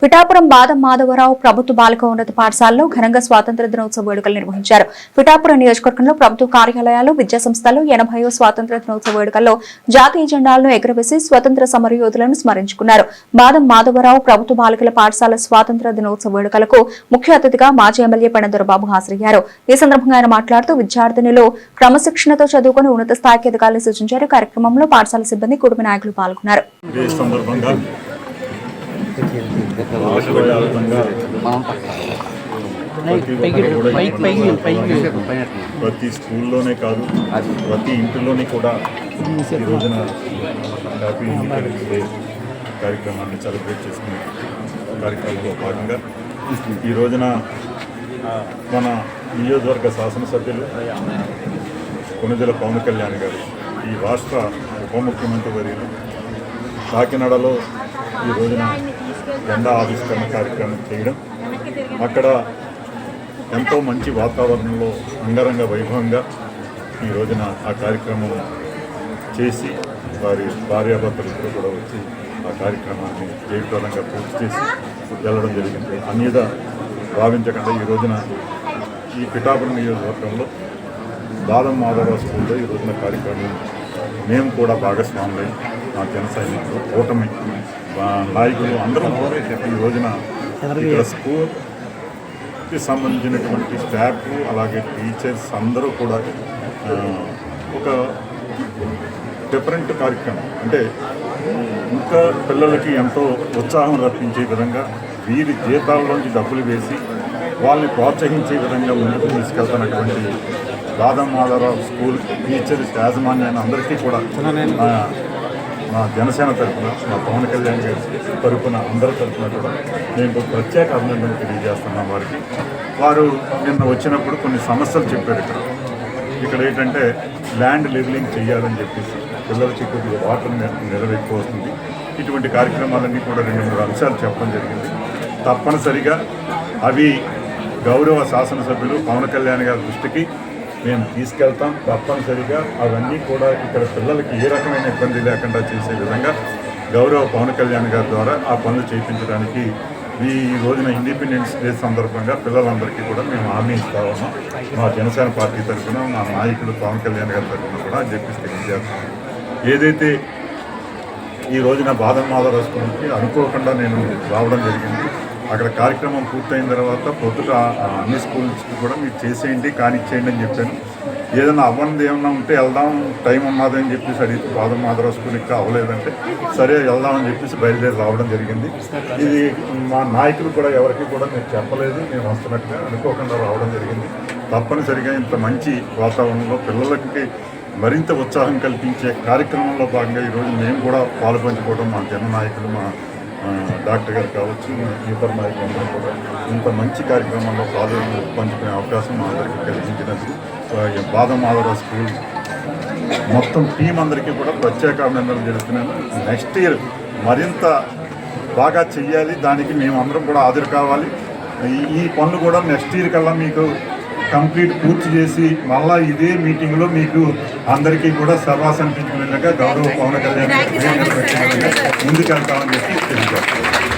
పిఠాపురం బాదం మాధవరావు ప్రభుత్వ బాలిక ఉన్నత పాఠశాలలో ఘనంగా స్వాతంత్ర దినోత్సవ వేడుకలు నిర్వహించారు. పిఠాపురం నియోజకవర్గంలో ప్రభుత్వ కార్యాలయాలు, విద్యాసంస్థలు 80వ స్వాతంత్ర దినోత్సవ వేడుకల్లో జాతీయ జెండాలను ఎగురవేసి స్వతంత్ర సమరయోధులను స్మరించుకున్నారు. బాదం మాధవరావు ప్రభుత్వ బాలికల పాఠశాల స్వాతంత్ర దినోత్సవ వేడుకలకు ముఖ్య అతిథిగా మాజీ ఎమ్మెల్యే పెనదొరబాబు హాజరయ్యారు. ఈ సందర్భంగా ఆయన మాట్లాడుతూ విద్యార్థినులు క్రమశిక్షణతో చదువుకుని ఉన్నత స్థాయికి ఎదగాలని సూచించారు. కార్యక్రమంలో పాఠశాల సిబ్బంది, కుటుంబ నాయకులు పాల్గొన్నారు. ప్రతి స్కూల్లోనే కాదు, ప్రతి ఇంటిలోని కూడా ఈ రోజున హ్యాపీ ఇండిపెండెన్స్ డే కార్యక్రమాన్ని సెలబ్రేట్ చేసుకునే కార్యక్రమంలో భాగంగా ఈ రోజున మన నియోజకవర్గ శాసనసభ్యులు కొణిదెల పవన్ కళ్యాణ్ గారు, ఈ రాష్ట్ర ఉప ముఖ్యమంత్రి వర్యులు కాకినాడలో ఈ రోజున జెండా ఆవిష్కరణ కార్యక్రమం చేయడం, అక్కడ ఎంతో మంచి వాతావరణంలో అంగరంగ వైభవంగా ఈ రోజున ఆ కార్యక్రమం చేసి వారి భార్యాభర్తలు కూడా వచ్చి ఆ కార్యక్రమాన్ని జయప్రదంగా పూర్తి చేసి వెళ్ళడం జరిగింది. అన్యద భావించకుండా ఈ రోజున ఈ పిఠాపురం నియోజకవర్గంలో బాదం మాధవరావు స్కూల్లో ఈ రోజున కార్యక్రమం మేము కూడా భాగస్వాములై మా జన సైనికులు, కూటమి నాయకులు అందరం ఈ రోజున ఇక్కడ స్కూల్కి సంబంధించినటువంటి స్టాఫ్, అలాగే టీచర్స్ అందరూ కూడా ఒక డిఫరెంట్ కార్యక్రమం, అంటే ఇంకా పిల్లలకి ఎంతో ఉత్సాహం రప్పించే విధంగా వీరి జీతాల్లోంచి డబ్బులు వేసి వాళ్ళని ప్రోత్సహించే విధంగా ముందుకు తీసుకెళ్తున్నటువంటి బాదం మాధవరావు స్కూల్ టీచర్స్ యాజమాన్యాన్ని అందరికీ కూడా మా జనసేన తరఫున, మా పవన్ కళ్యాణ్ గారి తరఫున, అందరి తరఫున కూడా నేను ప్రత్యేక అభినందనలు తెలియజేస్తున్నాం వారికి. వారు నిన్న వచ్చినప్పుడు కొన్ని సమస్యలు చెప్పారు. ఇక్కడ ఏంటంటే ల్యాండ్ లెవెలింగ్ చేయాలని చెప్పేసి పిల్లలకి కొద్దిగా వాటర్ ఎక్కువ వస్తుంది. ఇటువంటి కార్యక్రమాలన్నీ కూడా 2-3 అంశాలు చెప్పడం జరిగింది. తప్పనిసరిగా అవి గౌరవ శాసనసభ్యులు పవన్ కళ్యాణ్ గారి దృష్టికి మేము తీసుకెళ్తాం. తప్పనిసరిగా అవన్నీ కూడా ఇక్కడ పిల్లలకి ఏ రకమైన ఇబ్బంది లేకుండా చేసే విధంగా గౌరవ పవన్ కళ్యాణ్ గారి ద్వారా ఆ పనులు చేయించడానికి ఈ రోజున ఇండిపెండెన్స్ డే సందర్భంగా పిల్లలందరికీ కూడా మేము హామీ ఇస్తా ఉన్నాం. మా జనసేన పార్టీ తరఫున, మా నాయకుడు పవన్ కళ్యాణ్ గారి తరఫున కూడా చెప్పి తెలియజేస్తున్నాం. ఏదైతే ఈ రోజున బాదం మాధవరావు స్కూల్కి అనుకోకుండా నేను రావడం జరిగింది. అక్కడ కార్యక్రమం పూర్తయిన తర్వాత పొద్దుట అన్ని స్కూల్స్కి కూడా మీరు చేసేయండి, కానిచ్చేయండి అని చెప్పాను. ఏదైనా అవ్వనిది ఏమన్నా ఉంటే వెళ్దాం, టైం ఉన్నదని చెప్పేసి అడిగితే బాదం మాధవరావు స్కూల్ ఇంకా అవ్వలేదంటే సరే వెళ్దామని చెప్పేసి బయలుదేరి రావడం జరిగింది. ఇది మా నాయకులు కూడా ఎవరికి కూడా నేను చెప్పలేదు, నేను వస్తున్నట్టుగా అనుకోకుండా రావడం జరిగింది. తప్పనిసరిగా ఇంత మంచి వాతావరణంలో పిల్లలకి మరింత ఉత్సాహం కల్పించే కార్యక్రమంలో భాగంగా ఈరోజు మేము కూడా పాల్పంచుకోవడం, మా జన నాయకులు, మా డాక్టర్ గారు కావచ్చు, ఇతర నాయకులందరూ కూడా ఇంత మంచి కార్యక్రమంలో పంచుకునే అవకాశం మా అందరికీ కలిగించినందుకు బాదం మాధవరావు స్కూల్ మొత్తం టీం అందరికీ కూడా ప్రత్యేక అభినందనలు జరుగుతున్నాను. నెక్స్ట్ ఇయర్ మరింత బాగా చెయ్యాలి, దానికి మేము అందరం కూడా హాజరు కావాలి. ఈ పనులు కూడా నెక్స్ట్ ఇయర్ కల్లా మీకు కంప్లీట్ పూర్తి చేసి మళ్ళా ఇదే మీటింగ్లో మీకు అందరికీ కూడా సభాస్ అనిపించిన విధంగా గౌరవ పవన్ కళ్యాణ్ ముందుకెళ్తామని చెప్పి తెలియజేస్తాం.